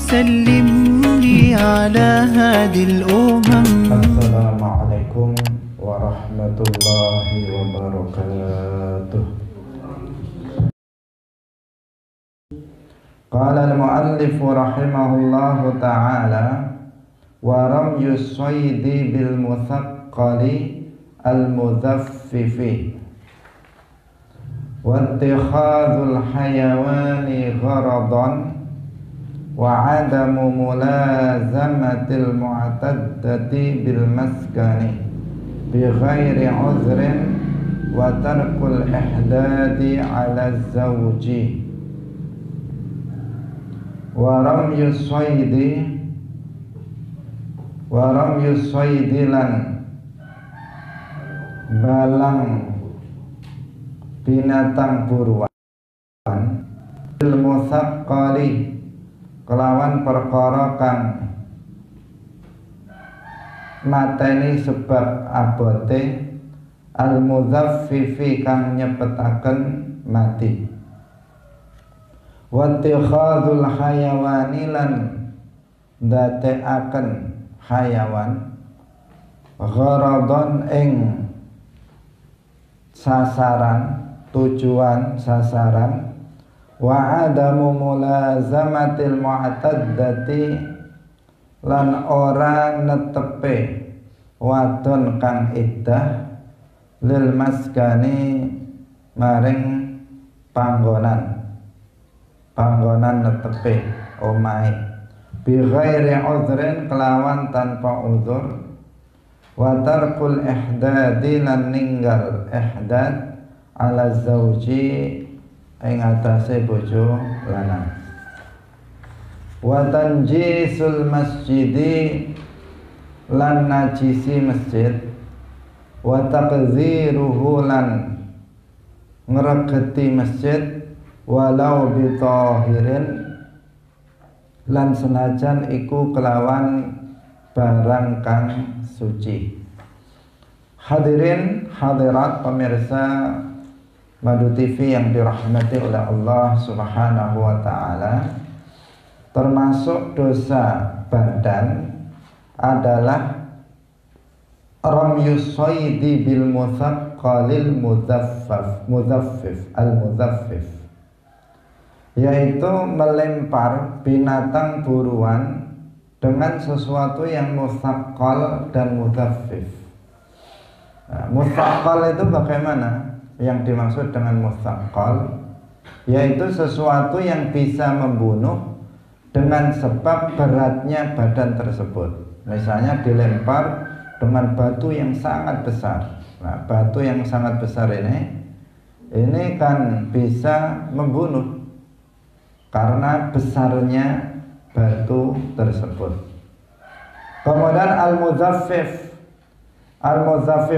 سلم لي على هادي الأمم. السلام عليكم ورحمة الله وبركاته. قال المؤلف رحمه الله تعالى: ورمي الصيد بالمثقل المذفف واتخاذ الحيوان غرضا وعدم ملازمة المعتدة بالمسكن بغير عذر وترك الإحداد على الزوج. ورمي الصيد lan balang binatang buruan bil musaqqali kelawan perkara kang mateni sebab abote al muzaffifi kang nyepetaken mati. Wattikhadul hayawani lan ndateaken hayawan gharadon ing sasaran, tujuan sasaran, wa adamu mulazamatil mu'taddati lan ora netepe wadon kang iddah lil maskani maring panggonan netepe omahe bi ghairi udhrin kelawan tanpa uzur wa tarkul ihdadi lan ninggal ihdad ala zauji ing atase bojo lanang. Wa tanjisul masjidi lan najisi masjid wa taqdziruhu lan ngregeti masjid walau bitahirin lan senajan iku kelawan barang kang suci. Hadirin hadirat pemirsa Madu TV yang dirahmati oleh Allah Subhanahu wa ta'ala, termasuk dosa badan adalah ramyus soydi bil muthaqqalil muzaffif, yaitu melempar binatang buruan dengan sesuatu yang muthaqqal dan muzaffif. Muthaqqal itu bagaimana? Yang dimaksud dengan muthaqqal yaitu sesuatu yang bisa membunuh dengan sebab beratnya badan tersebut. Misalnya dilempar dengan batu yang sangat besar. Nah, batu yang sangat besar ini kan bisa membunuh karena besarnya batu tersebut. Kemudian al-muzaffif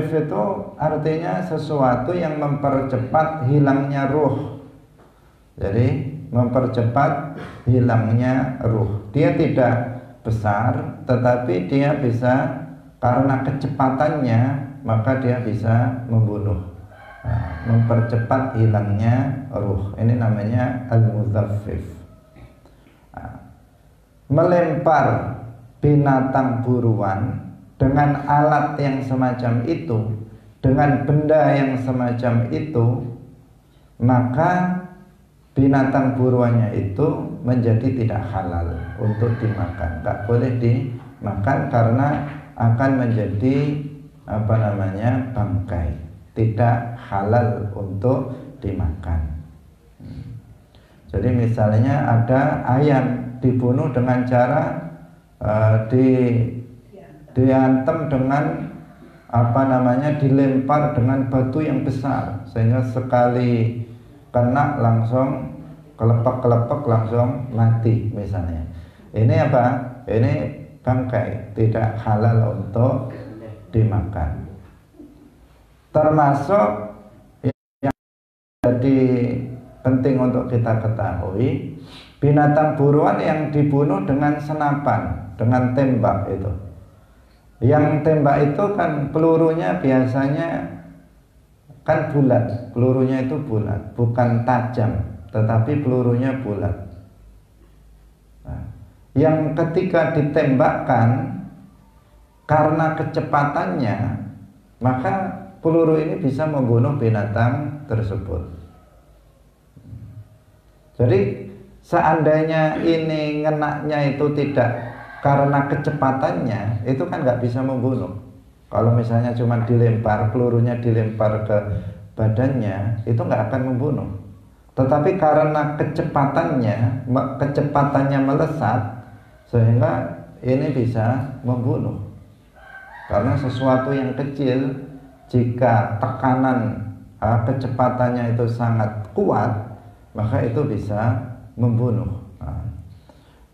itu artinya sesuatu yang mempercepat hilangnya ruh. Jadi mempercepat hilangnya ruh. Dia tidak besar, tetapi dia bisa, karena kecepatannya maka dia bisa membunuh. Mempercepat hilangnya ruh. Ini namanya al-muzaffif. Melempar binatang buruan dengan alat yang semacam itu, dengan benda yang semacam itu, maka binatang buruannya itu menjadi tidak halal untuk dimakan. Tak boleh dimakan karena akan menjadi bangkai, tidak halal untuk dimakan. Jadi misalnya ada ayam dibunuh dengan cara diantem dengan dilempar dengan batu yang besar, sehingga sekali kena langsung kelepek langsung mati misalnya. Ini apa? Ini bangkai, tidak halal untuk dimakan. Termasuk yang jadi penting untuk kita ketahui, binatang buruan yang dibunuh dengan senapan, dengan tembak itu. Yang tembak itu kan pelurunya biasanya kan bulat, pelurunya itu bulat, bukan tajam, tetapi pelurunya bulat. Nah, yang ketika ditembakkan karena kecepatannya, maka peluru ini bisa membunuh binatang tersebut. Jadi seandainya ini ngenaknya itu tidak karena kecepatannya, itu kan nggak bisa membunuh. Kalau misalnya cuma dilempar, pelurunya dilempar ke badannya, itu nggak akan membunuh. Tetapi karena kecepatannya melesat, sehingga ini bisa membunuh. Karena sesuatu yang kecil, jika tekanan kecepatannya itu sangat kuat, maka itu bisa membunuh. Nah,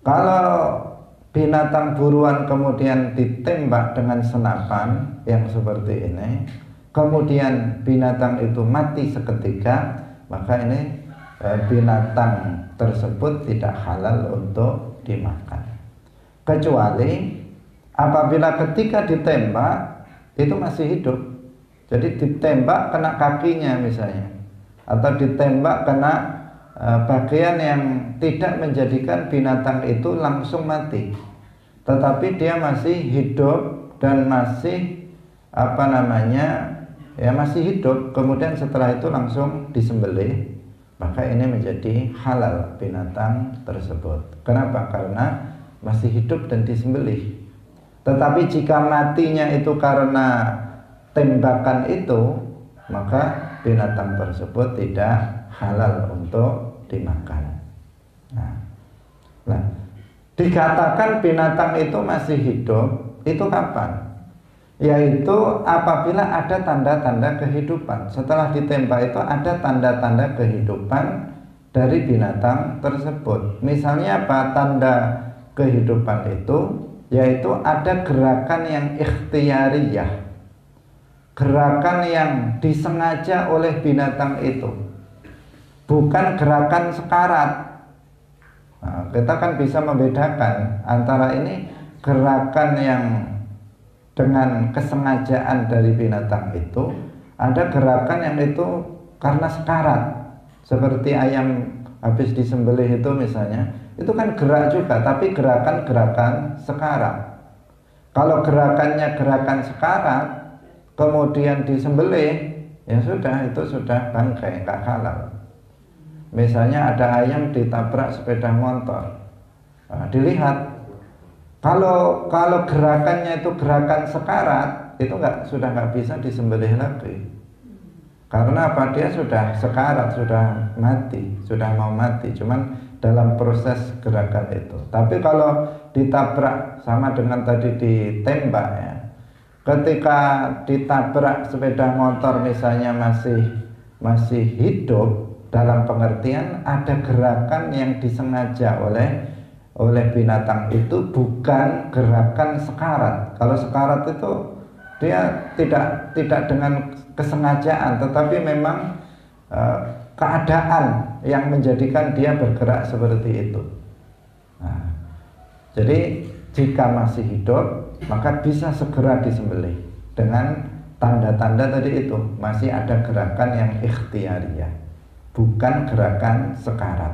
kalau binatang buruan kemudian ditembak dengan senapan yang seperti ini, kemudian binatang itu mati seketika, maka ini binatang tersebut tidak halal untuk dimakan. Kecuali apabila ketika ditembak itu masih hidup. Jadi ditembak kena kakinya misalnya, atau ditembak kena bagian yang tidak menjadikan binatang itu langsung mati, tetapi dia masih hidup dan masih masih hidup, kemudian setelah itu langsung disembelih, maka ini menjadi halal binatang tersebut. Kenapa? Karena masih hidup dan disembelih. Tetapi jika matinya itu karena tembakan itu, maka binatang tersebut tidak halal untuk dimakan. Nah, dikatakan binatang itu masih hidup, itu kapan? Yaitu apabila ada tanda-tanda kehidupan. Setelah ditembak itu ada tanda-tanda kehidupan dari binatang tersebut. Misalnya apa tanda kehidupan itu? Yaitu ada gerakan yang ikhtiariyah, gerakan yang disengaja oleh binatang itu, bukan gerakan sekarat. Nah, kita kan bisa membedakan antara ini gerakan yang dengan kesengajaan dari binatang itu, ada gerakan yang itu karena sekarat, seperti ayam habis disembelih itu misalnya, itu kan gerak juga, tapi gerakan-gerakan sekarat. Kalau gerakannya gerakan sekarat, kemudian disembelih, ya sudah, itu sudah bangkai, nggak halal. Misalnya ada ayam ditabrak sepeda motor, nah, dilihat kalau gerakannya itu gerakan sekarat, itu sudah nggak bisa disembelih lagi. Karena apa? Dia sudah sekarat, sudah mati, sudah mau mati, cuman dalam proses gerakan itu. Tapi kalau ditabrak sama dengan tadi ditembak ya, ketika ditabrak sepeda motor misalnya masih hidup, dalam pengertian ada gerakan yang disengaja oleh binatang itu, bukan gerakan sekarat. Kalau sekarat itu dia tidak dengan kesengajaan, tetapi memang keadaan yang menjadikan dia bergerak seperti itu. Nah, jadi jika masih hidup, maka bisa segera disembelih dengan tanda-tanda tadi itu, masih ada gerakan yang ikhtiariyah, bukan gerakan sekarat.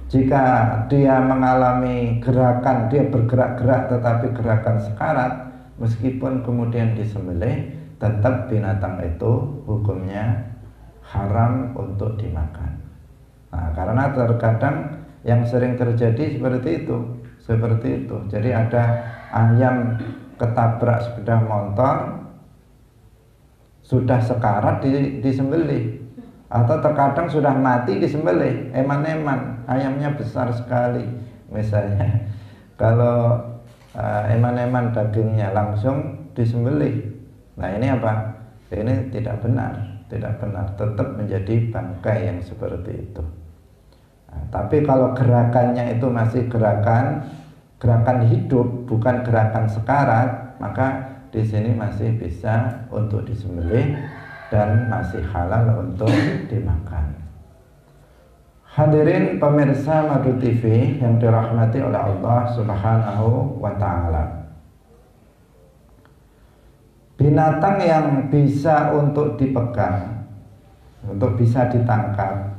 Jika dia mengalami gerakan, dia bergerak-gerak tetapi gerakan sekarat, meskipun kemudian disembelih, tetap binatang itu hukumnya haram untuk dimakan. Nah, karena terkadang yang sering terjadi seperti itu. Jadi ada ayam ketabrak sepeda motor, sudah sekarat disembelih, atau terkadang sudah mati disembelih, eman-eman, ayamnya besar sekali misalnya. Kalau eman-eman dagingnya langsung disembelih, nah ini apa? Ini tidak benar, tetap menjadi bangkai yang seperti itu. Nah, tapi kalau gerakannya itu masih gerakan hidup, bukan gerakan sekarat, maka di sini masih bisa untuk disembelih dan masih halal untuk dimakan. Hadirin pemirsa Madu TV yang dirahmati oleh Allah Subhanahu wa Ta'ala, binatang yang bisa untuk dipegang, untuk bisa ditangkap,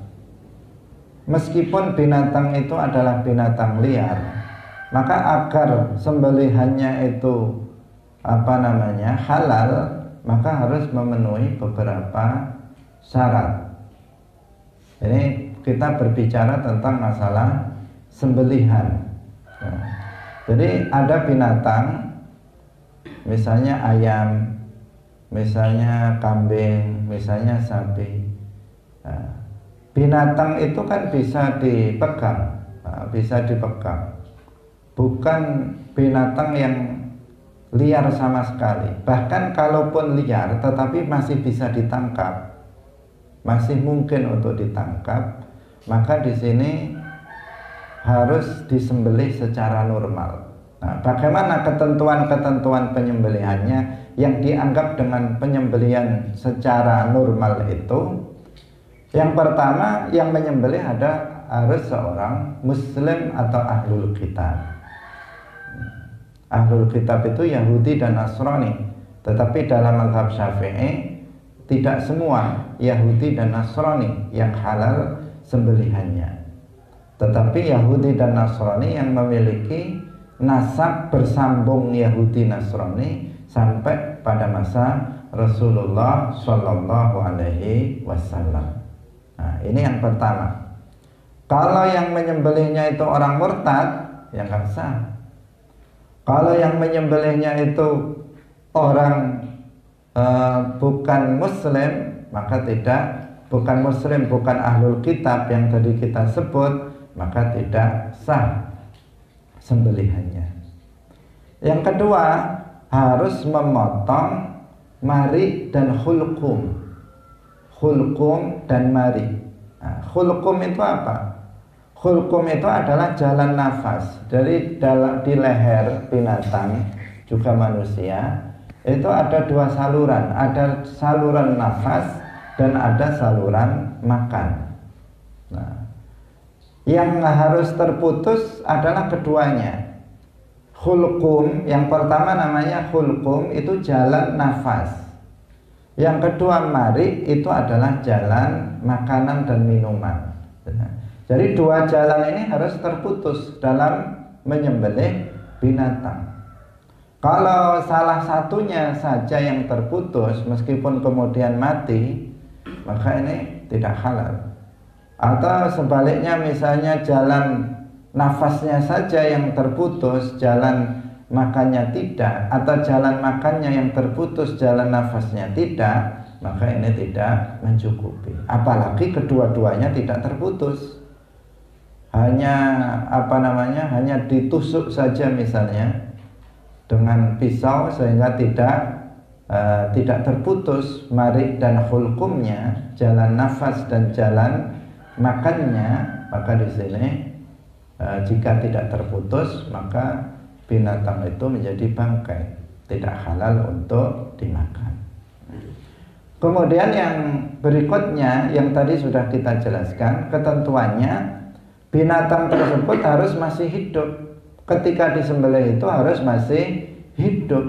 meskipun binatang itu adalah binatang liar, Maka agar sembelihannya itu halal, maka harus memenuhi beberapa syarat. Ini kita berbicara tentang masalah sembelihan. Nah, jadi ada binatang, misalnya ayam, misalnya kambing, misalnya sapi. Nah, binatang itu kan bisa dipegang, bukan binatang yang liar sama sekali. Bahkan kalaupun liar, tetapi masih bisa ditangkap, masih mungkin untuk ditangkap, maka di sini harus disembelih secara normal. Nah, bagaimana ketentuan-ketentuan penyembelihannya yang dianggap dengan penyembelihan secara normal itu? Yang pertama, yang menyembelih harus seorang muslim atau ahlul kitab. Ahlul kitab itu Yahudi dan Nasrani. Tetapi dalam mazhab Syafi'i tidak semua Yahudi dan Nasrani yang halal sembelihannya. Tetapi Yahudi dan Nasrani yang memiliki nasab bersambung Yahudi Nasrani sampai pada masa Rasulullah Shallallahu Alaihi Wasallam. Nah, ini yang pertama. Kalau yang menyembelihnya itu orang murtad, ya nggak sah. Kalau yang menyembelihnya itu orang bukan Muslim, maka bukan Muslim, bukan ahlul kitab yang tadi kita sebut, maka tidak sah sembelihannya. Yang kedua, harus memotong mari dan hulkum. Hulkum dan mari. Nah, hulkum itu apa? Hulkum itu adalah jalan nafas. Dari di leher binatang, juga manusia, itu ada dua saluran. Ada saluran nafas dan ada saluran makan. Nah, yang harus terputus adalah keduanya. Hulkum, yang pertama namanya hulkum, itu jalan nafas. Yang kedua mari, itu adalah jalan makanan dan minuman. Jadi dua jalan ini harus terputus dalam menyembelih binatang. Kalau salah satunya saja yang terputus meskipun kemudian mati, maka ini tidak halal. Atau sebaliknya, misalnya jalan nafasnya saja yang terputus, jalan makannya tidak, atau jalan makannya yang terputus, jalan nafasnya tidak, maka ini tidak mencukupi. Apalagi kedua-duanya tidak terputus, hanya hanya ditusuk saja misalnya dengan pisau sehingga tidak terputus mari dan hulkumnya, jalan nafas dan jalan makannya, maka di sini jika tidak terputus, maka binatang itu menjadi bangkai, tidak halal untuk dimakan. Kemudian yang berikutnya yang tadi sudah kita jelaskan, ketentuannya binatang tersebut harus masih hidup. Ketika disembelih itu harus masih hidup.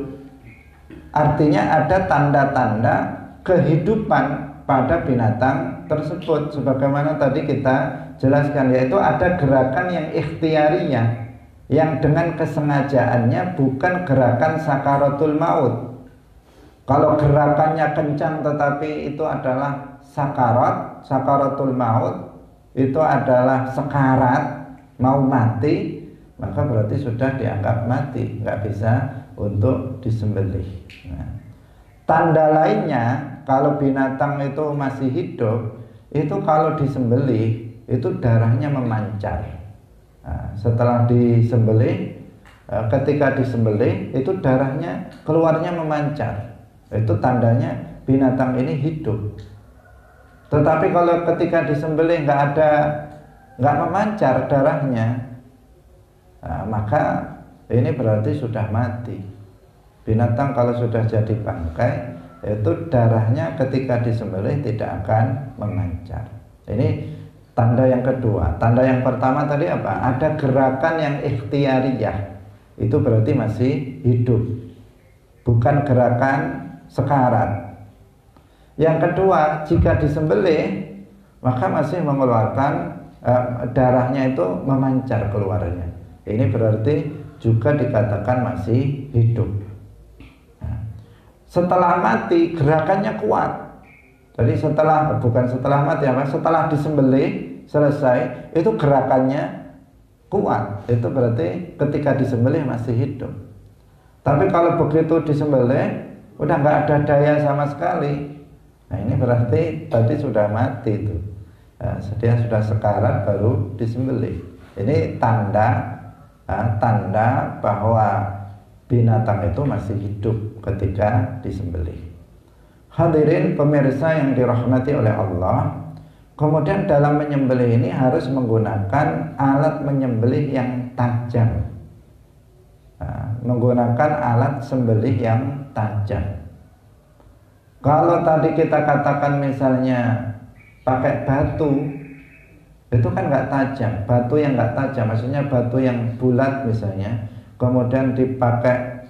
Artinya ada tanda-tanda kehidupan pada binatang tersebut, sebagaimana tadi kita jelaskan, yaitu ada gerakan yang ikhtiariyah, yang dengan kesengajaannya bukan gerakan sakaratul maut. Kalau gerakannya kencang tetapi itu adalah sakaratul maut, itu adalah sekarat, mau mati, maka berarti sudah dianggap mati, nggak bisa untuk disembelih. Nah, tanda lainnya, kalau binatang itu masih hidup, itu kalau disembelih itu darahnya memancar. Nah, setelah disembelih, ketika disembelih itu darahnya keluarnya memancar. Itu tandanya binatang ini hidup. Tetapi kalau ketika disembelih nggak memancar darahnya, nah, maka ini berarti sudah mati. Binatang kalau sudah jadi bangkai, itu darahnya ketika disembelih tidak akan memancar. Ini tanda yang kedua. Tanda yang pertama tadi apa? Ada gerakan yang ikhtiariyah, itu berarti masih hidup, bukan gerakan sekarat. Yang kedua, jika disembelih maka masih mengeluarkan darahnya itu memancar keluarnya. ini berarti juga dikatakan masih hidup. Nah, setelah mati gerakannya kuat. Jadi setelah mati apa? Setelah disembelih selesai itu gerakannya kuat. Itu berarti ketika disembelih masih hidup. Tapi kalau begitu disembelih udah nggak ada daya sama sekali. Nah ini berarti tadi sudah mati itu. Nah, dia sudah sekarat baru disembelih. Ini tanda bahwa binatang itu masih hidup ketika disembelih. Hadirin pemirsa yang dirahmati oleh Allah, kemudian dalam menyembelih ini harus menggunakan alat menyembelih yang tajam. Menggunakan alat sembelih yang tajam. Kalau tadi kita katakan misalnya pakai batu, itu kan nggak tajam. Batu yang nggak tajam, maksudnya batu yang bulat misalnya, kemudian dipakai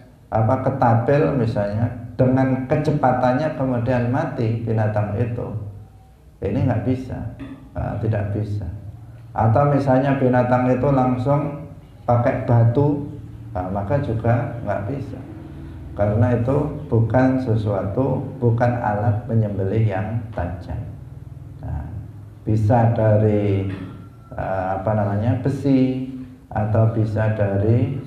ketapel misalnya, dengan kecepatannya kemudian mati binatang itu. Ini nggak bisa, tidak bisa. Atau misalnya binatang itu langsung pakai batu, maka juga nggak bisa. Karena itu bukan alat penyembelih yang tajam. Nah, bisa dari besi, atau bisa dari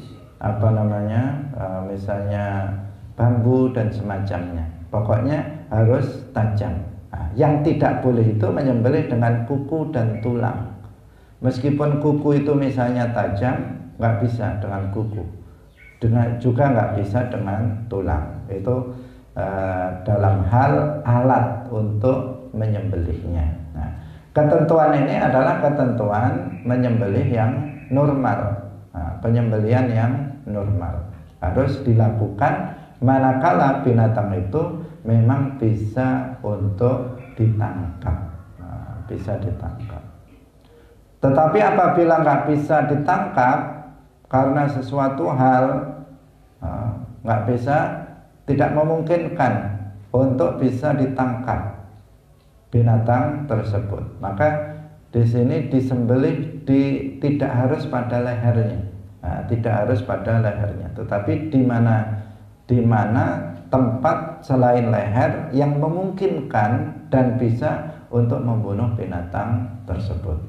misalnya bambu dan semacamnya. Pokoknya harus tajam. Nah, yang tidak boleh itu menyembelih dengan kuku dan tulang. Meskipun kuku itu misalnya tajam, nggak bisa dengan kuku. Juga nggak bisa dengan tulang. Itu dalam hal alat untuk menyembelihnya. Nah, ketentuan ini adalah ketentuan menyembelih yang normal. Nah, penyembelihan yang normal harus dilakukan manakala binatang itu memang bisa untuk ditangkap. Nah, bisa ditangkap. Tetapi apabila nggak bisa ditangkap karena sesuatu hal nggak bisa, tidak memungkinkan untuk bisa ditangkap binatang tersebut, maka di sini disembelih tidak harus pada lehernya. Nah, tidak harus pada lehernya, tetapi di mana tempat selain leher yang memungkinkan dan bisa untuk membunuh binatang tersebut,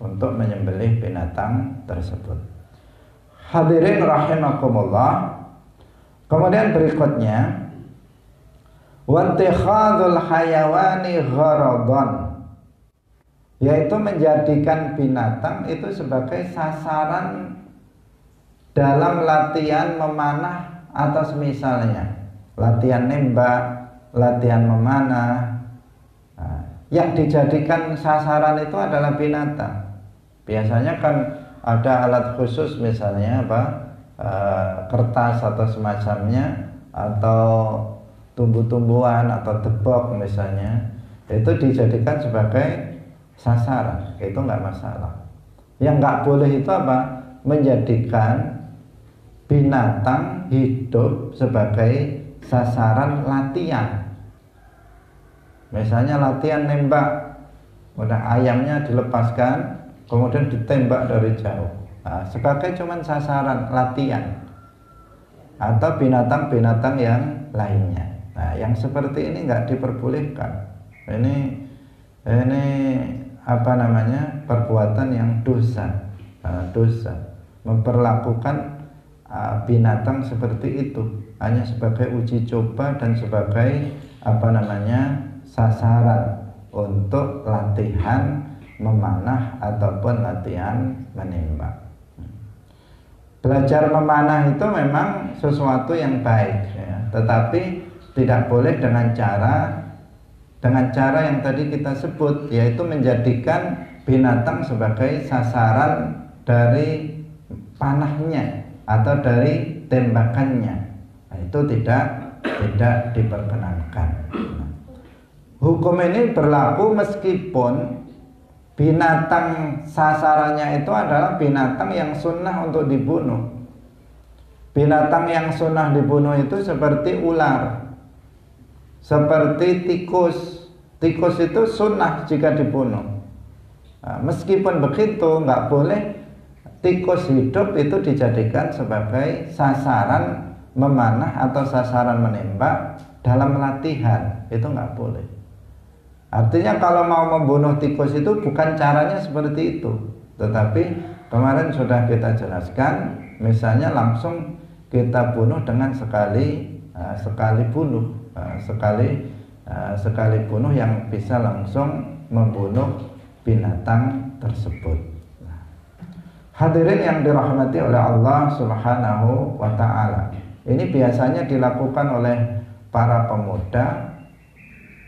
untuk menyembelih binatang tersebut. Hadirin rahimakumullah. Kemudian berikutnya, wattikhadul hayawani gharadhan, yaitu menjadikan binatang itu sebagai sasaran dalam latihan memanah atau semisalnya, latihan nembak, latihan memanah. Nah, yang dijadikan sasaran itu adalah binatang. Biasanya kan ada alat khusus, misalnya kertas atau semacamnya, atau tumbuh-tumbuhan atau tebok misalnya, itu dijadikan sebagai sasaran, itu nggak masalah. Yang nggak boleh itu menjadikan binatang hidup sebagai sasaran latihan. Misalnya latihan nembak, udah ayamnya dilepaskan kemudian ditembak dari jauh. Nah, sebagai cuman sasaran latihan, atau binatang-binatang yang lainnya. Nah, yang seperti ini nggak diperbolehkan. Ini perbuatan yang dosa. Dosa memperlakukan binatang seperti itu hanya sebagai uji coba dan sebagai sasaran untuk latihan memanah ataupun latihan menembak. Belajar memanah itu memang sesuatu yang baik, ya. Tetapi tidak boleh dengan cara yang tadi kita sebut, yaitu menjadikan binatang sebagai sasaran dari panahnya atau dari tembakannya. Nah, itu tidak diperkenankan. Hukum ini berlaku meskipun binatang sasarannya itu adalah binatang yang sunnah untuk dibunuh. Binatang yang sunnah dibunuh itu seperti ular, seperti tikus. Tikus itu sunnah jika dibunuh. Nah, meskipun begitu, nggak boleh tikus hidup itu dijadikan sebagai sasaran memanah atau sasaran menembak dalam latihan, itu nggak boleh. Artinya kalau mau membunuh tikus itu bukan caranya seperti itu, tetapi kemarin sudah kita jelaskan, misalnya langsung kita bunuh dengan sekali bunuh, sekali bunuh yang bisa langsung membunuh binatang tersebut. Hadirin yang dirahmati oleh Allah Subhanahu wa ta'ala, ini biasanya dilakukan oleh para pemuda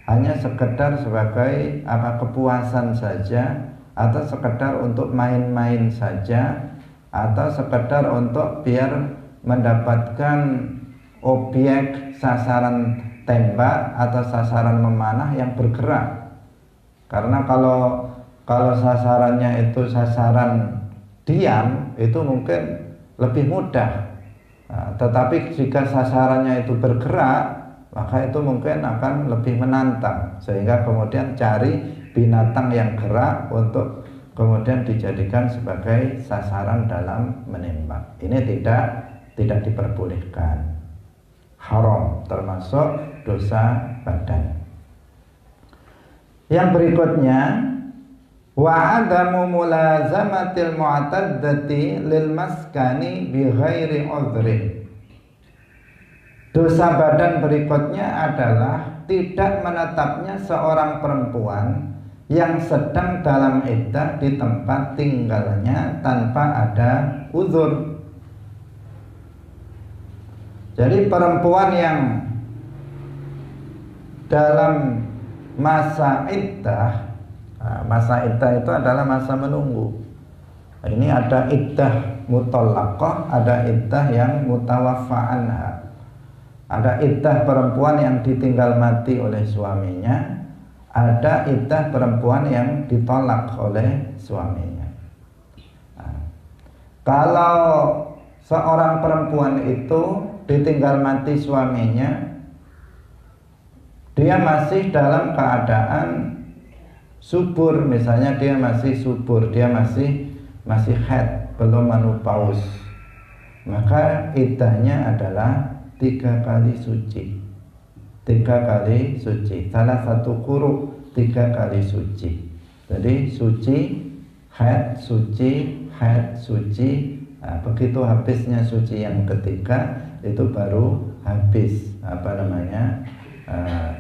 hanya sekedar sebagai kepuasan saja, atau sekedar untuk main-main saja, atau sekedar untuk biar mendapatkan objek sasaran tembak atau sasaran memanah yang bergerak. Karena kalau sasarannya itu sasaran diam, itu mungkin lebih mudah. Tetapi jika sasarannya itu bergerak, maka itu mungkin akan lebih menantang, sehingga kemudian cari binatang yang gerak untuk kemudian dijadikan sebagai sasaran dalam menembak. Ini tidak diperbolehkan, haram, termasuk dosa badan. Yang berikutnya, wa adamu mulazamatil mu'taddati lil maskani bi ghairi udhrin. Dosa badan berikutnya adalah tidak menetapnya seorang perempuan yang sedang dalam iddah di tempat tinggalnya tanpa ada uzur. Jadi perempuan yang dalam masa iddah, masa iddah itu adalah masa menunggu. Ini ada iddah mutallaqah, ada iddah yang mutawaffa anha. Ada iddah perempuan yang ditinggal mati oleh suaminya, ada iddah perempuan yang ditolak oleh suaminya. Kalau seorang perempuan itu ditinggal mati suaminya, dia masih dalam keadaan subur, misalnya dia masih subur, dia masih haid, belum menopause, maka iddahnya adalah 3 kali suci. 3 kali suci, salah satu quru, 3 kali suci. Jadi suci, haid, suci, haid, suci. Begitu habisnya suci yang ketiga, itu baru habis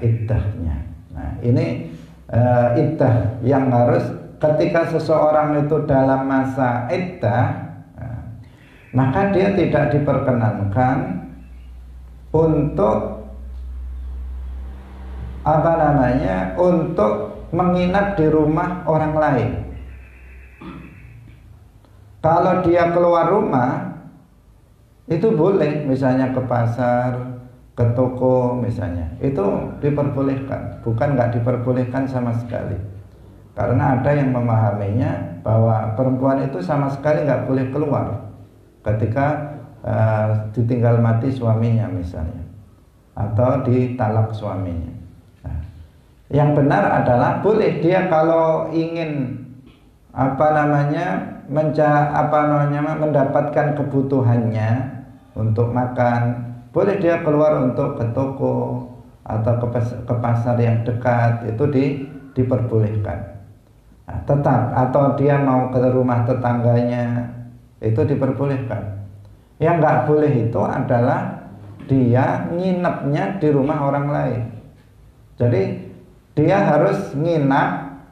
iddahnya. Nah, ini iddah yang harus ketika seseorang itu dalam masa iddah, maka dia tidak diperkenankan untuk untuk menginap di rumah orang lain. Kalau dia keluar rumah itu boleh, misalnya ke pasar, ke toko misalnya, itu diperbolehkan, bukan nggak diperbolehkan sama sekali. Karena ada yang memahaminya bahwa perempuan itu sama sekali nggak boleh keluar ketika ditinggal mati suaminya misalnya, atau ditalak suaminya. Nah, yang benar adalah boleh dia kalau ingin mendapatkan kebutuhannya untuk makan, boleh dia keluar untuk ke toko atau ke pasar yang dekat, itu diperbolehkan. Nah, tetap atau dia mau ke rumah tetangganya, itu diperbolehkan. Yang nggak boleh itu adalah dia nginepnya di rumah orang lain. Jadi dia harus nginap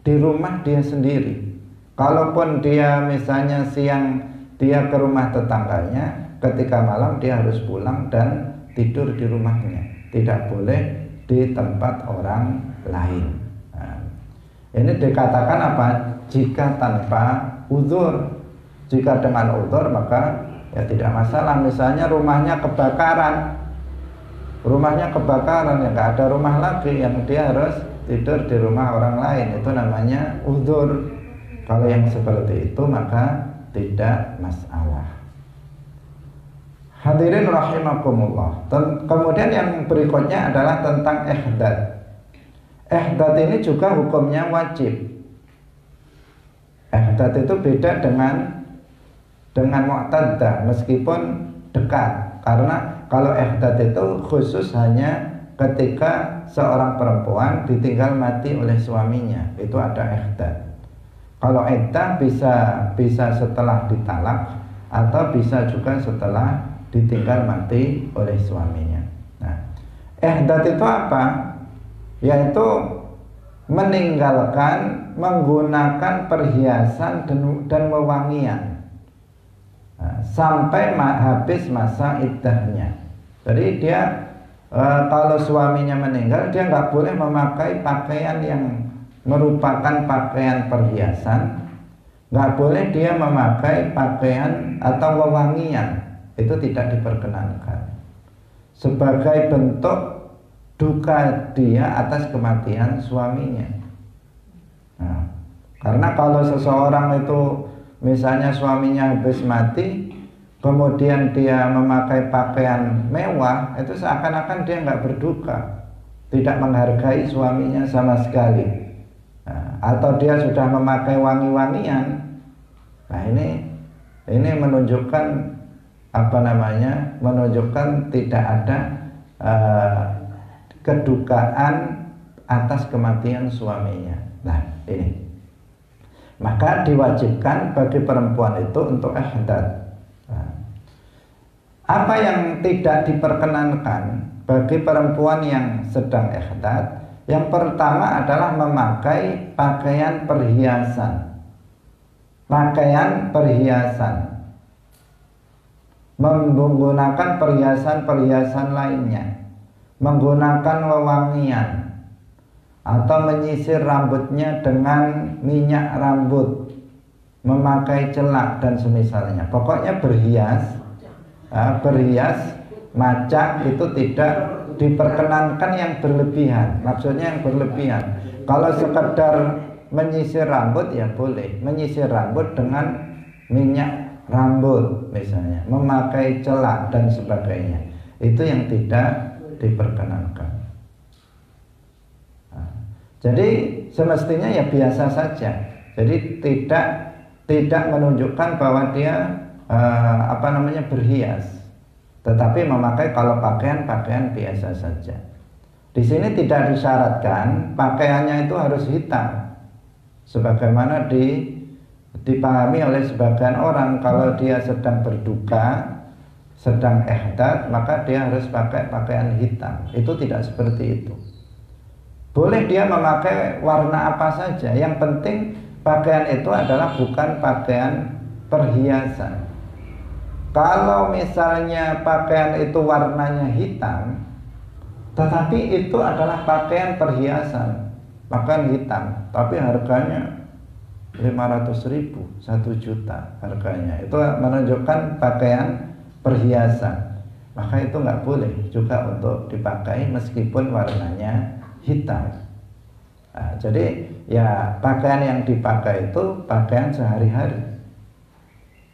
di rumah dia sendiri. Kalaupun dia misalnya siang dia ke rumah tetangganya, ketika malam dia harus pulang dan tidur di rumahnya, tidak boleh di tempat orang lain. Nah, ini dikatakan apa? Jika tanpa uzur. Jika dengan uzur maka ya tidak masalah. Misalnya rumahnya kebakaran, ya nggak ada rumah lagi, yang dia harus tidur di rumah orang lain, itu namanya uzur. Kalau yang seperti itu maka tidak masalah. Hadirin rahimakumullah. Kemudian yang berikutnya adalah tentang ihdad. Ihdad ini juga hukumnya wajib. Ihdad itu beda dengan dengan mu'taddah meskipun dekat. Karena kalau ihdad itu khusus hanya ketika seorang perempuan ditinggal mati oleh suaminya, itu ada ihdad. Kalau iddah bisa setelah ditalak atau bisa juga setelah ditinggal mati oleh suaminya. Nah, ihdad itu apa? Yaitu meninggalkan menggunakan perhiasan dan wewangian sampai habis masa iddahnya. Jadi dia kalau suaminya meninggal, dia nggak boleh memakai pakaian yang merupakan pakaian perhiasan, nggak boleh dia memakai pakaian atau wewangian, itu tidak diperkenankan sebagai bentuk duka dia atas kematian suaminya. Nah, karena kalau seseorang itu misalnya suaminya habis mati, kemudian dia memakai pakaian mewah, itu seakan-akan dia nggak berduka, tidak menghargai suaminya sama sekali. Nah, atau dia sudah memakai wangi-wangian. Nah, ini menunjukkan menunjukkan tidak ada kedukaan atas kematian suaminya. Nah, ini maka diwajibkan bagi perempuan itu untuk ihdad. Nah, apa yang tidak diperkenankan bagi perempuan yang sedang ihdad? Yang pertama adalah memakai pakaian perhiasan. Pakaian perhiasan, menggunakan perhiasan-perhiasan lainnya, menggunakan wewangian, atau menyisir rambutnya dengan minyak rambut, memakai celak dan semisalnya. Pokoknya berhias, macak itu tidak diperkenankan yang berlebihan. Maksudnya yang berlebihan. Kalau sekedar menyisir rambut ya boleh, menyisir rambut dengan minyak rambut misalnya, memakai celak dan sebagainya, itu yang tidak diperkenankan. Nah, jadi semestinya ya biasa saja. Jadi tidak menunjukkan bahwa dia berhias, tetapi memakai kalau pakaian biasa saja. Di sini tidak disyaratkan pakaiannya itu harus hitam, sebagaimana dipahami oleh sebagian orang. Kalau dia sedang berduka, sedang ihdad, maka dia harus pakai pakaian hitam. Itu tidak seperti itu. Boleh dia memakai warna apa saja, yang penting pakaian itu adalah bukan pakaian perhiasan. Kalau misalnya pakaian itu warnanya hitam, tetapi itu adalah pakaian perhiasan, pakaian hitam, tapi harganya 500.000, 1 juta harganya, itu menunjukkan pakaian perhiasan, maka itu nggak boleh juga untuk dipakai meskipun warnanya hitam. Nah, jadi ya pakaian yang dipakai itu pakaian sehari-hari.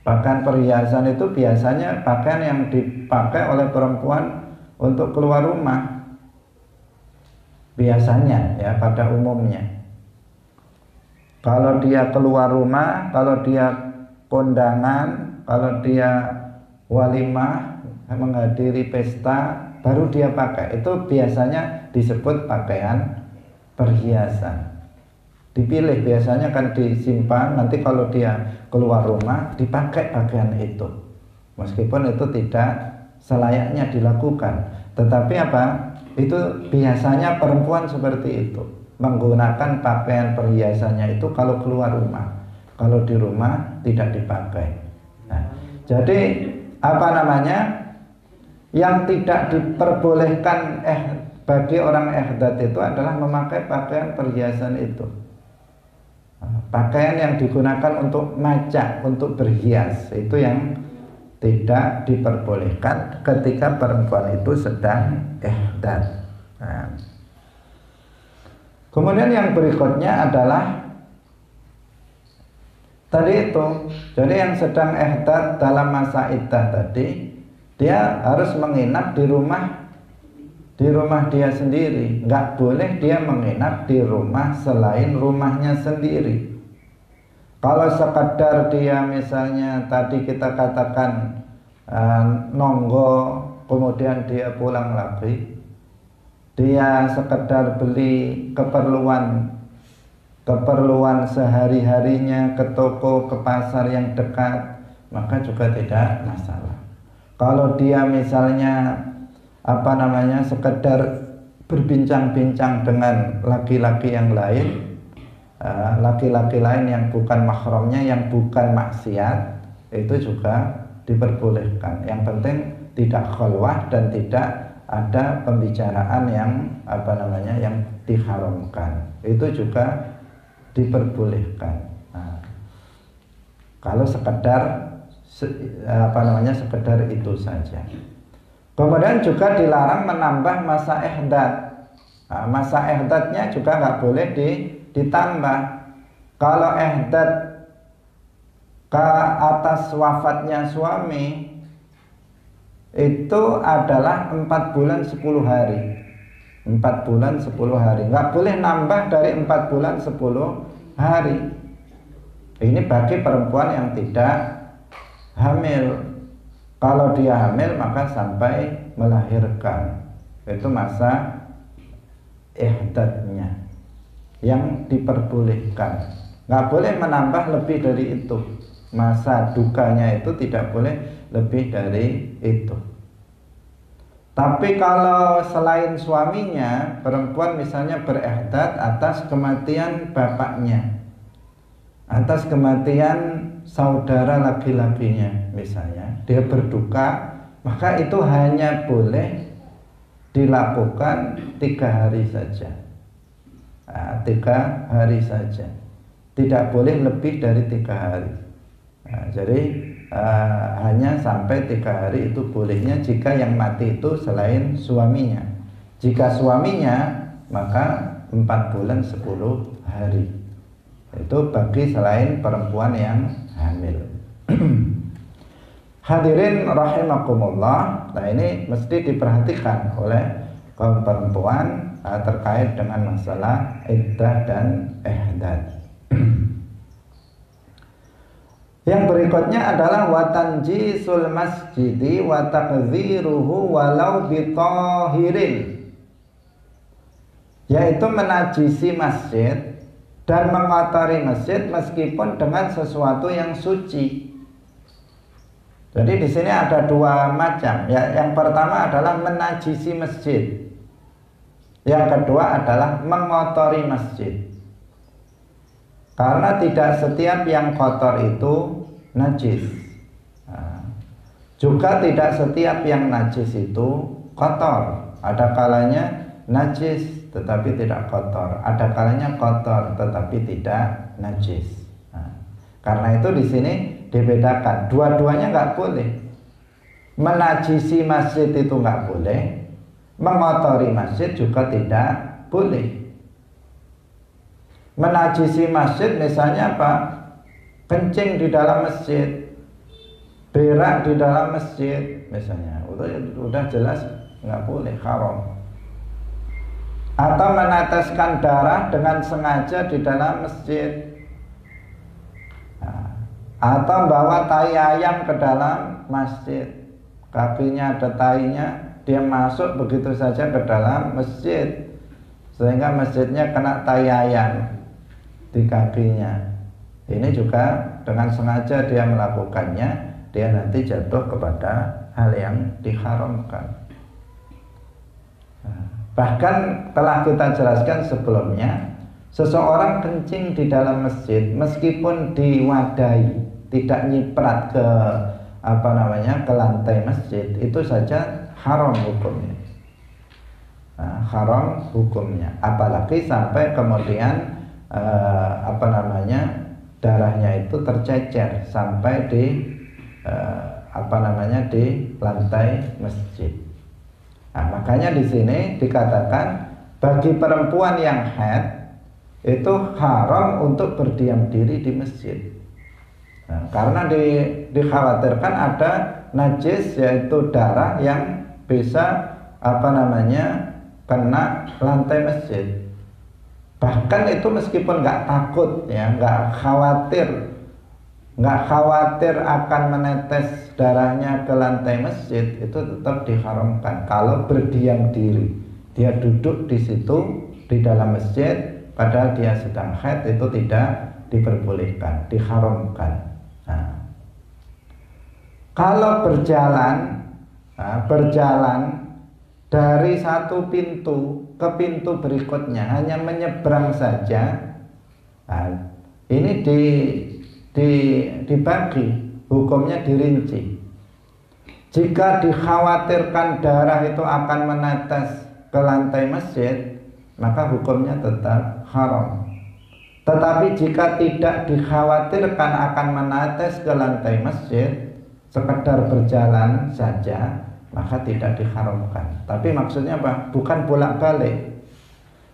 Pakaian perhiasan itu biasanya pakaian yang dipakai oleh perempuan untuk keluar rumah, biasanya ya pada umumnya. Kalau dia keluar rumah, kalau dia kondangan, kalau dia walimah, menghadiri pesta, baru dia pakai. Itu biasanya disebut pakaian perhiasan. Dipilih, biasanya kan disimpan, nanti kalau dia keluar rumah dipakai pakaian itu. Meskipun itu tidak selayaknya dilakukan, tetapi itu biasanya perempuan seperti itu, menggunakan pakaian perhiasannya itu kalau keluar rumah. Kalau di rumah tidak dipakai. Nah, jadi yang tidak diperbolehkan bagi orang ihdad itu adalah memakai pakaian perhiasan itu. Pakaian yang digunakan untuk macak, untuk berhias, itu yang tidak diperbolehkan ketika perempuan itu sedang ihdad. Nah, kemudian yang berikutnya adalah tadi itu, jadi yang sedang ihdad dalam masa iddah tadi, dia harus menginap di rumah dia sendiri. Nggak boleh dia menginap di rumah selain rumahnya sendiri. Kalau sekedar dia misalnya tadi kita katakan nonggo kemudian dia pulang lagi, dia sekedar beli keperluan sehari-harinya ke toko, ke pasar yang dekat, maka juga tidak masalah. Kalau dia misalnya sekedar berbincang-bincang dengan laki-laki yang lain, laki-laki lain yang bukan mahramnya, yang bukan maksiat, itu juga diperbolehkan. Yang penting tidak khalwah dan tidak ada pembicaraan yang yang diharamkan, itu juga diperbolehkan. Kalau sekedar sekedar itu saja. Kemudian juga dilarang menambah masa ihdad. Masa ihdatnya juga nggak boleh ditambah. Kalau ihdad ke atas wafatnya suami itu adalah 4 bulan 10 hari. 4 bulan 10 hari. Nggak boleh nambah dari 4 bulan 10 hari. Ini bagi perempuan yang tidak hamil. Kalau dia hamil maka sampai melahirkan. Itu masa ihdadnya yang diperbolehkan. Nggak boleh menambah lebih dari itu. Masa dukanya itu tidak boleh lebih dari itu. Tapi kalau selain suaminya, perempuan misalnya berihdad atas kematian bapaknya, atas kematian saudara laki-lakinya misalnya, dia berduka, maka itu hanya boleh dilakukan 3 hari saja. 3 hari saja, tidak boleh lebih dari 3 hari. Jadi hanya sampai 3 hari itu bolehnya jika yang mati itu selain suaminya. Jika suaminya maka 4 bulan 10 hari. Itu bagi selain perempuan yang hamil. Hadirin rahimakumullah. Nah, ini mesti diperhatikan oleh kaum perempuan terkait dengan masalah iddah dan ihdad. Yang berikutnya adalah watanjisul masjidi wa takdziruhu walau bitahirin, yaitu menajisi masjid dan mengotori masjid meskipun dengan sesuatu yang suci. Jadi di sini ada 2 macam. Ya, yang pertama adalah menajisi masjid. Yang kedua adalah mengotori masjid. Karena tidak setiap yang kotor itu najis. Juga tidak setiap yang najis itu kotor. Ada kalanya najis tetapi tidak kotor. Ada kalanya kotor tetapi tidak najis. Karena itu di sini dibedakan. Dua-duanya nggak boleh. Menajisi masjid itu nggak boleh. Mengotori masjid juga tidak boleh. Menajisi masjid misalnya apa? Kencing di dalam masjid, berak di dalam masjid misalnya, udah jelas nggak boleh, haram. Atau meneteskan darah dengan sengaja di dalam masjid, atau bawa tai ayam ke dalam masjid, kakinya ada tainya, dia masuk begitu saja ke dalam masjid sehingga masjidnya kena tai ayam di kakinya. Ini juga dengan sengaja dia melakukannya, dia nanti jatuh kepada hal yang diharamkan. Bahkan telah kita jelaskan sebelumnya, seseorang kencing di dalam masjid meskipun diwadahi, tidak nyiprat ke ke lantai masjid, itu saja haram hukumnya. Haram hukumnya, apalagi sampai kemudian darahnya itu tercecer sampai di di lantai masjid. Makanya di sini dikatakan bagi perempuan yang haid itu haram untuk berdiam diri di masjid. Karena dikhawatirkan ada najis, yaitu darah yang bisa kena lantai masjid. Bahkan itu meskipun nggak takut, ya, nggak khawatir nggak khawatir akan menetes darahnya ke lantai masjid, itu tetap diharamkan. Kalau berdiam diri, dia duduk di situ di dalam masjid padahal dia sedang haid, itu tidak diperbolehkan, diharamkan. Nah, kalau berjalan dari satu pintu ke pintu berikutnya, hanya menyeberang saja, nah, ini dibagi, hukumnya dirinci. Jika dikhawatirkan darah itu akan menetes ke lantai masjid, maka hukumnya tetap haram. Tetapi jika tidak dikhawatirkan akan menetes ke lantai masjid, sekedar berjalan saja, maka tidak diharamkan. Tapi maksudnya apa? Bukan bolak-balik.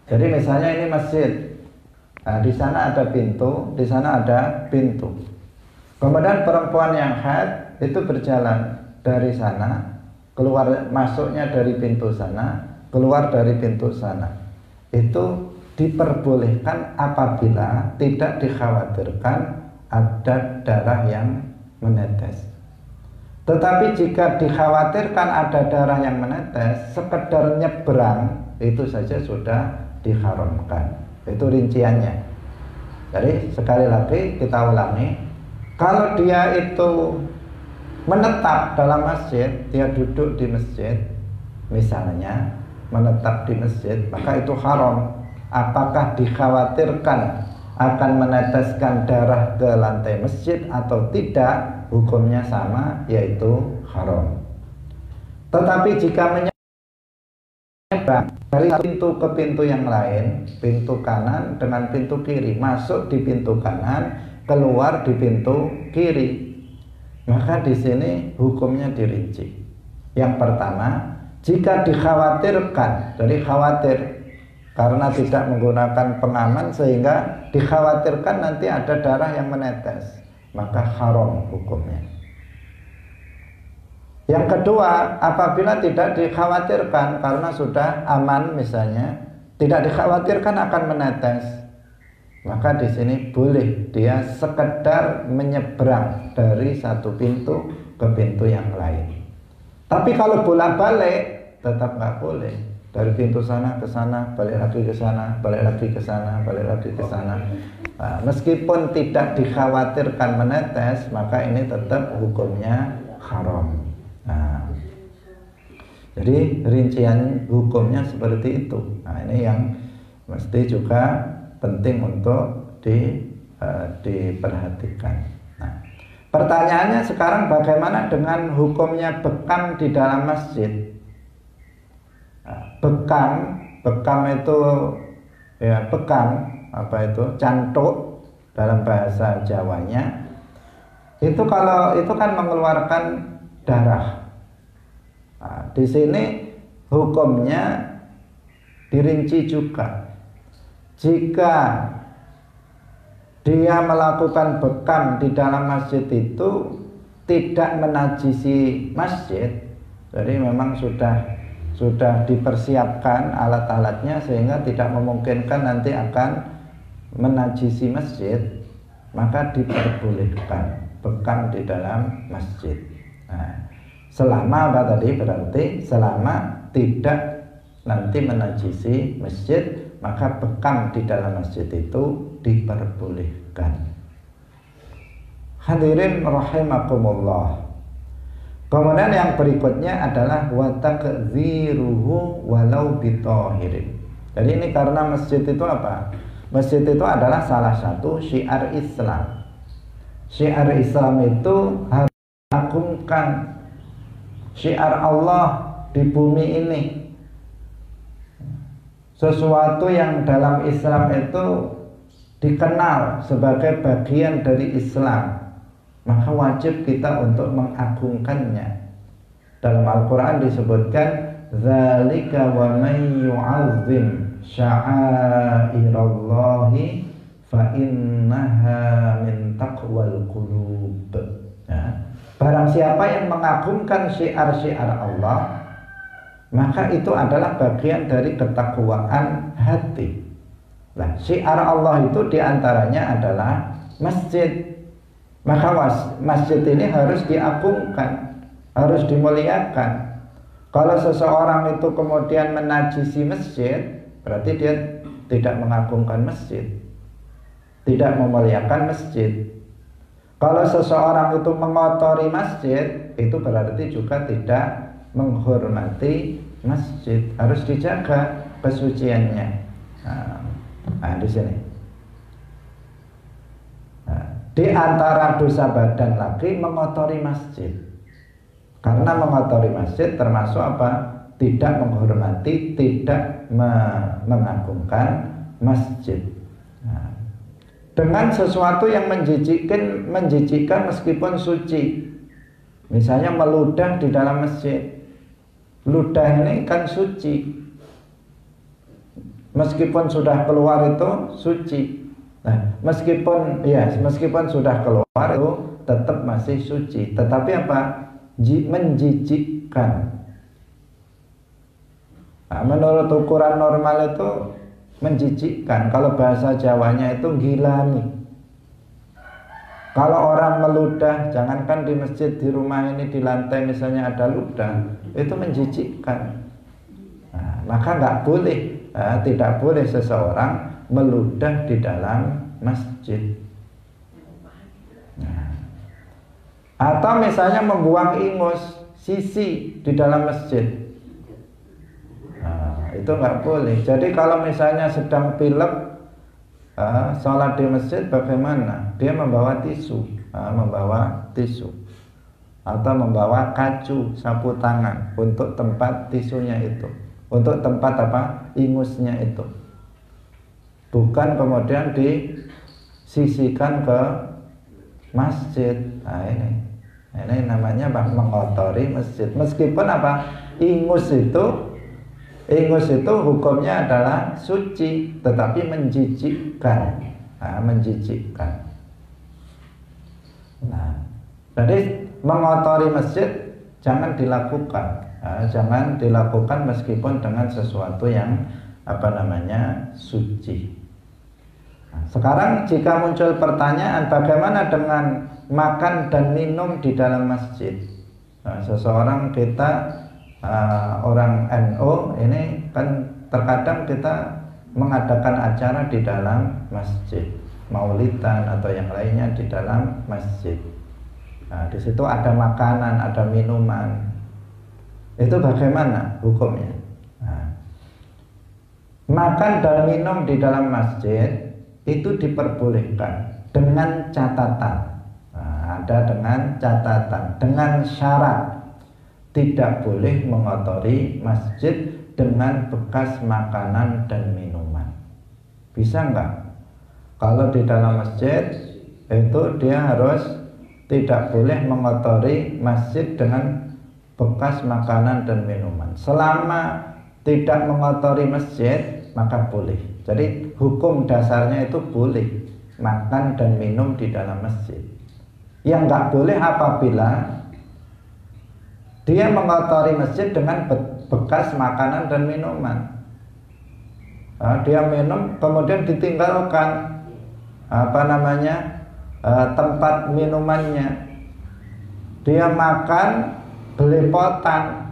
Jadi misalnya ini masjid, nah, di sana ada pintu, di sana ada pintu. Kemudian perempuan yang haid itu berjalan dari sana, keluar, masuknya dari pintu sana, keluar dari pintu sana. Itu diperbolehkan apabila tidak dikhawatirkan ada darah yang menetes. Tetapi jika dikhawatirkan ada darah yang menetes, sekedar nyebrang itu saja sudah diharamkan. Itu rinciannya. Jadi sekali lagi kita ulangi, kalau dia itu menetap dalam masjid, dia duduk di masjid, misalnya menetap di masjid, maka itu haram. Apakah dikhawatirkan akan meneteskan darah ke lantai masjid atau tidak, hukumnya sama, yaitu haram. Tetapi jika menyeberang dari pintu ke pintu yang lain, pintu kanan dengan pintu kiri, masuk di pintu kanan, keluar di pintu kiri, maka di sini hukumnya dirinci. Yang pertama, jika dikhawatirkan, jadi khawatir karena tidak menggunakan pengaman sehingga dikhawatirkan nanti ada darah yang menetes, maka haram hukumnya. Yang kedua, apabila tidak dikhawatirkan karena sudah aman, misalnya tidak dikhawatirkan akan menetes, maka di sini boleh dia sekedar menyeberang dari satu pintu ke pintu yang lain. Tapi kalau bolak-balik tetap nggak boleh. Dari pintu sana ke sana, balik lagi ke sana, balik lagi ke sana, balik lagi ke sana. Nah, meskipun tidak dikhawatirkan menetes, maka ini tetap hukumnya haram. Nah, jadi rincian hukumnya seperti itu. Nah, ini yang mesti juga penting untuk diperhatikan. Nah, pertanyaannya sekarang bagaimana dengan hukumnya bekam di dalam masjid? Bekam itu ya, bekam apa itu, cantuk dalam bahasa Jawanya. Itu kalau itu kan mengeluarkan darah. Nah, di sini hukumnya dirinci juga. Jika dia melakukan bekam di dalam masjid itu tidak menajisi masjid, jadi memang sudah dipersiapkan alat-alatnya sehingga tidak memungkinkan nanti akan menajisi masjid, maka diperbolehkan bekam di dalam masjid. Nah, selama apa tadi? Berarti selama tidak nanti menajisi masjid, maka bekam di dalam masjid itu diperbolehkan. Hadirin rahimakumullah. Kemudian yang berikutnya adalah wa takdziruhu walau bitahirin. Jadi ini karena masjid itu apa? Masjid itu adalah salah satu syiar Islam. Syiar Islam itu harus diagungkan. Syiar Allah di bumi ini. Sesuatu yang dalam Islam itu dikenal sebagai bagian dari Islam, maka wajib kita untuk mengagungkannya. Dalam Al-Quran disebutkan zalika wa man yu'azzim sya'airallahi fa innaha min taqwal qulub. Ya. Barang siapa yang mengagungkan syiar-syiar Allah, maka itu adalah bagian dari ketakwaan hati. Nah, syiar Allah itu diantaranya adalah masjid. Maka masjid ini harus diagungkan, harus dimuliakan. Kalau seseorang itu kemudian menajisi masjid, berarti dia tidak mengagungkan masjid, tidak memuliakan masjid. Kalau seseorang itu mengotori masjid, itu berarti juga tidak menghormati masjid. Harus dijaga kesuciannya. Nah, di sini. Nah, di antara dosa badan lagi mengotori masjid. Karena mengotori masjid termasuk apa? Tidak menghormati, tidak mengagungkan masjid. Nah, dengan sesuatu yang menjijikkan meskipun suci. Misalnya meludah di dalam masjid. Ludah ini kan suci. Meskipun sudah keluar itu suci. Nah, meskipun sudah keluar itu tetap masih suci. Tetapi apa? Menjijikkan. Nah, menurut ukuran normal itu menjijikkan. Kalau bahasa Jawanya itu gilani. Kalau orang meludah, jangankan di masjid, di rumah ini, di lantai misalnya ada ludah, itu menjijikkan. Nah, maka nggak boleh, tidak boleh seseorang meludah di dalam masjid. Nah, atau misalnya membuang ingus, sisi di dalam masjid. Nah, itu nggak boleh. Jadi kalau misalnya sedang pilek, sholat di masjid bagaimana? Dia membawa tisu, atau membawa kacu, sapu tangan untuk tempat tisunya itu, untuk tempat ingusnya itu. Bukan kemudian disisikan ke masjid. Nah, ini namanya mengotori masjid. Meskipun ingus itu hukumnya adalah suci, tetapi menjijikkan. Menjijikkan. Nah, jadi mengotori masjid jangan dilakukan. Jangan dilakukan meskipun dengan sesuatu yang suci. Nah, sekarang jika muncul pertanyaan, bagaimana dengan makan dan minum di dalam masjid? Nah, seseorang kita orang NU ini kan terkadang kita mengadakan acara di dalam masjid, maulidan atau yang lainnya di dalam masjid. Nah, di situ ada makanan, ada minuman. Itu bagaimana hukumnya? Nah, makan dan minum di dalam masjid itu diperbolehkan dengan catatan. Nah, ada dengan catatan, dengan syarat tidak boleh mengotori masjid dengan bekas makanan dan minuman. Bisa enggak? Kalau di dalam masjid itu dia harus tidak boleh mengotori masjid dengan bekas makanan dan minuman. Selama tidak mengotori masjid maka boleh. Jadi hukum dasarnya itu boleh makan dan minum di dalam masjid. Yang enggak boleh apabila dia mengotori masjid dengan bekas makanan dan minuman. Dia minum kemudian ditinggalkan tempat minumannya. Dia makan belepotan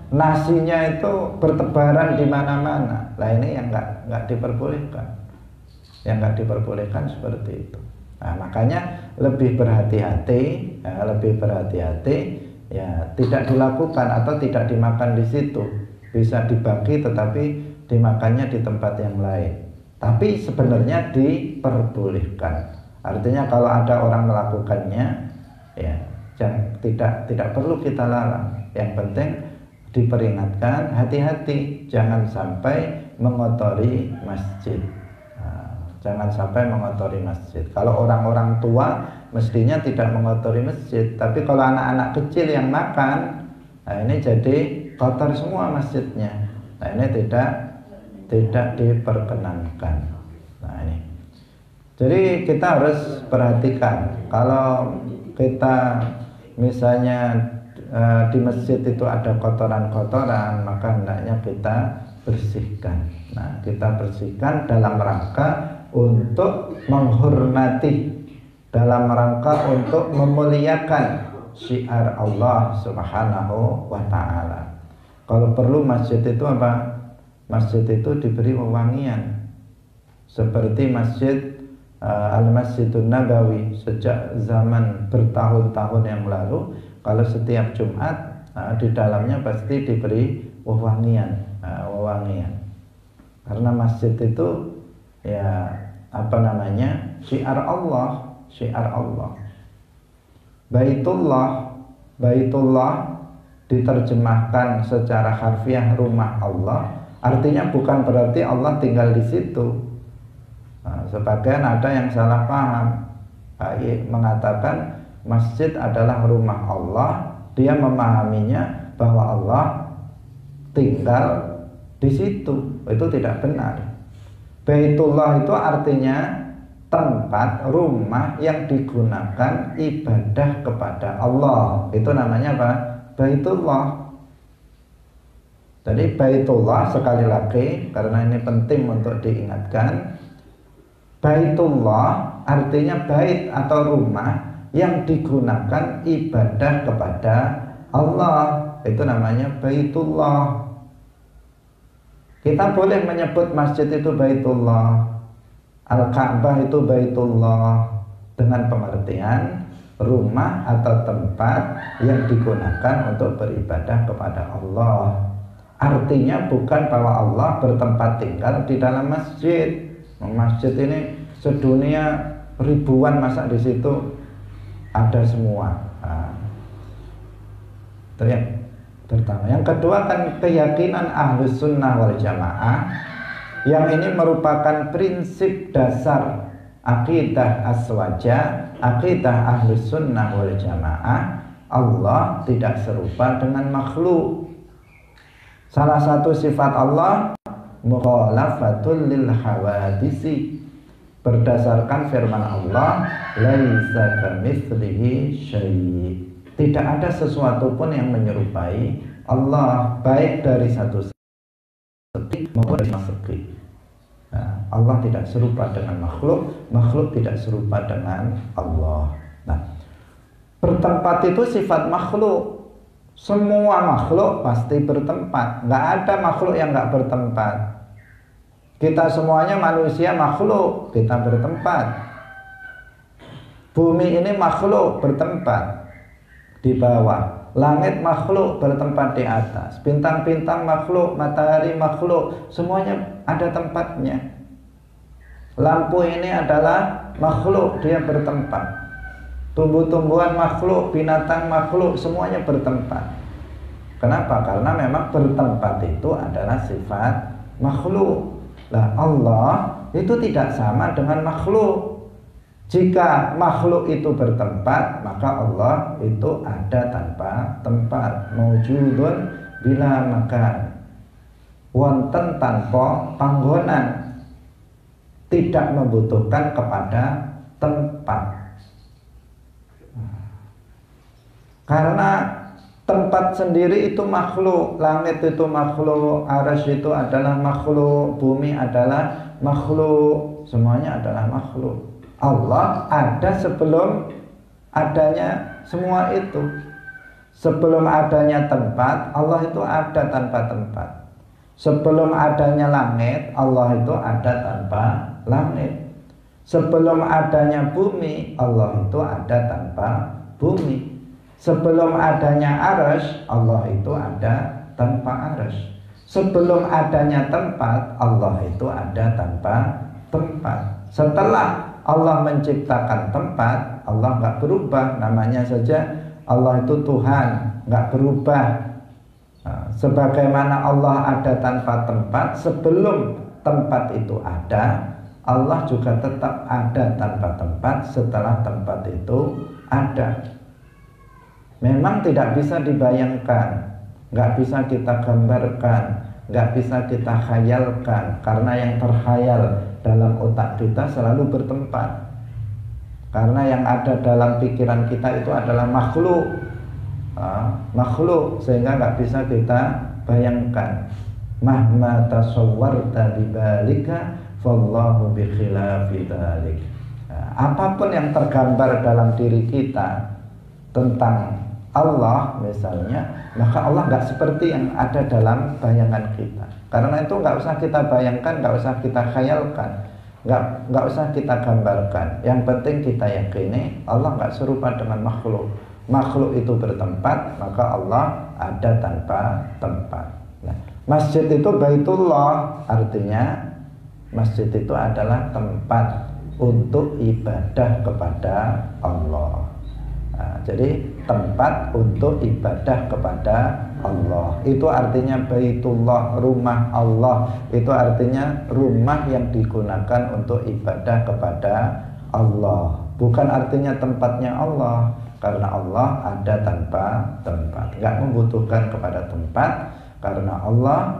nasinya itu bertebaran di mana-mana. Lah ini yang nggak diperbolehkan. Yang nggak diperbolehkan seperti itu. Nah, makanya lebih berhati-hati, ya tidak dilakukan atau tidak dimakan di situ. Bisa dibagi tetapi dimakannya di tempat yang lain. Tapi sebenarnya diperbolehkan. Artinya kalau ada orang melakukannya, ya tidak perlu kita larang. Yang penting diperingatkan, hati-hati, jangan sampai mengotori masjid. Jangan sampai mengotori masjid. Kalau orang-orang tua mestinya tidak mengotori masjid. Tapi kalau anak-anak kecil yang makan, nah ini jadi kotor semua masjidnya. Nah ini tidak diperkenankan. Nah ini. Jadi kita harus perhatikan. Kalau kita misalnya di masjid itu ada kotoran-kotoran, maka hendaknya kita bersihkan. Nah kita bersihkan dalam rangka untuk menghormati, dalam rangka untuk memuliakan syiar Allah Subhanahu wa ta'ala. Kalau perlu masjid itu apa? Masjid itu diberi wewangian seperti masjid Al-Masjidun Nabawi sejak zaman bertahun-tahun yang lalu. Kalau setiap Jumat di dalamnya pasti diberi wewangian, karena masjid itu ya apa namanya, syiar Allah. Baitullah diterjemahkan secara harfiah rumah Allah, artinya bukan berarti Allah tinggal di situ. Sebagian ada yang salah paham, mengatakan masjid adalah rumah Allah, dia memahaminya bahwa Allah tinggal di situ. Itu tidak benar. Baitullah itu artinya tempat, rumah yang digunakan ibadah kepada Allah. Itu namanya apa? Baitullah. Jadi Baitullah, sekali lagi karena ini penting untuk diingatkan, Baitullah artinya bait atau rumah yang digunakan ibadah kepada Allah. Itu namanya Baitullah. Kita boleh menyebut masjid itu Baitullah, Al-Ka'bah itu Baitullah, dengan pengertian rumah atau tempat yang digunakan untuk beribadah kepada Allah. Artinya bukan bahwa Allah bertempat tinggal di dalam masjid. Masjid ini sedunia ribuan, masa di situ ada semua. Itu yang pertama. Yang kedua kan keyakinan Ahlus Sunnah wal Jamaah, yang ini merupakan prinsip dasar akidah aswaja, akidah Ahlus Sunnah wal Jamaah. Allah tidak serupa dengan makhluk. Salah satu sifat Allah mukhalafatul lil hawadisi, berdasarkan firman Allah, laisa kamitslihi syai'. Tidak ada sesuatu pun yang menyerupai Allah, baik dari satu segi maupun dari segi. Nah, Allah tidak serupa dengan makhluk, makhluk tidak serupa dengan Allah. Nah, bertempat itu sifat makhluk. Semua makhluk pasti bertempat. Nggak ada makhluk yang nggak bertempat. Kita semuanya manusia makhluk, kita bertempat. Bumi ini makhluk bertempat di bawah. Langit makhluk bertempat di atas. Bintang-bintang makhluk, matahari makhluk, semuanya ada tempatnya. Lampu ini adalah makhluk, dia bertempat. Tumbuh-tumbuhan makhluk, binatang makhluk, semuanya bertempat. Kenapa? Karena memang bertempat itu adalah sifat makhluk. Nah, Allah itu tidak sama dengan makhluk. Jika makhluk itu bertempat, maka Allah itu ada tanpa tempat. Maujudun bila makan, wonten tanpa panggonan, tidak membutuhkan kepada tempat. Karena tempat sendiri itu makhluk, langit itu makhluk, arsy itu adalah makhluk, bumi adalah makhluk, semuanya adalah makhluk. Allah ada sebelum adanya semua itu. Sebelum adanya tempat, Allah itu ada tanpa tempat. Sebelum adanya langit, Allah itu ada tanpa langit. Sebelum adanya bumi, Allah itu ada tanpa bumi. Sebelum adanya arsy, Allah itu ada tanpa arsy. Sebelum adanya tempat, Allah itu ada tanpa tempat. Setelah Allah menciptakan tempat, Allah nggak berubah, namanya saja Allah itu Tuhan, nggak berubah. Sebagaimana Allah ada tanpa tempat, sebelum tempat itu ada, Allah juga tetap ada tanpa tempat setelah tempat itu ada. Memang tidak bisa dibayangkan, nggak bisa kita gambarkan, nggak bisa kita khayalkan, karena yang terkhayal dalam otak kita selalu bertempat. Karena yang ada dalam pikiran kita itu adalah makhluk, makhluk, sehingga nggak bisa kita bayangkan. Mahma tasawwarta bibalika Fallahu bi khilafi dzalik. Apapun yang tergambar dalam diri kita tentang Allah misalnya, maka Allah nggak seperti yang ada dalam bayangan kita. Karena itu nggak usah kita bayangkan, nggak usah kita khayalkan, nggak usah kita gambarkan. Yang penting kita yakini Allah nggak serupa dengan makhluk. Makhluk itu bertempat, maka Allah ada tanpa tempat. Nah, masjid itu Baitullah, artinya masjid itu adalah tempat untuk ibadah kepada Allah. Nah, jadi tempat untuk ibadah kepada Allah itu artinya Baitullah, rumah Allah. Itu artinya rumah yang digunakan untuk ibadah kepada Allah. Bukan artinya tempatnya Allah, karena Allah ada tanpa tempat, nggak membutuhkan kepada tempat, karena Allah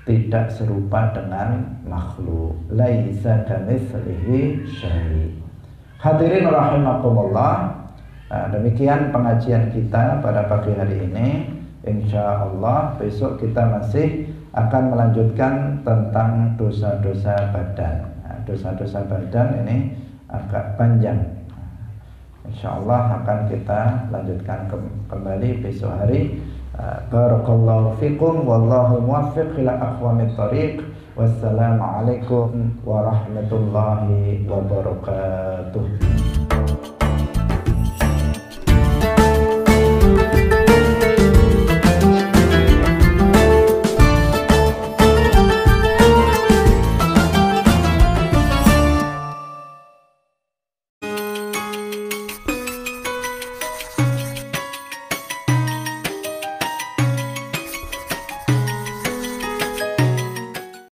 tidak serupa dengan makhluk. Laisa kamitslihi syai'. Hadirin rahimakumullah, demikian pengajian kita pada pagi hari ini. Insya Allah besok kita masih akan melanjutkan tentang dosa-dosa badan. Dosa-dosa badan ini agak panjang. Insya Allah akan kita lanjutkan kembali besok hari. Barakallahu fikum, wallahu muwaffiq ila aqwamit thoriq. Wassalamualaikum warahmatullahi wabarakatuh.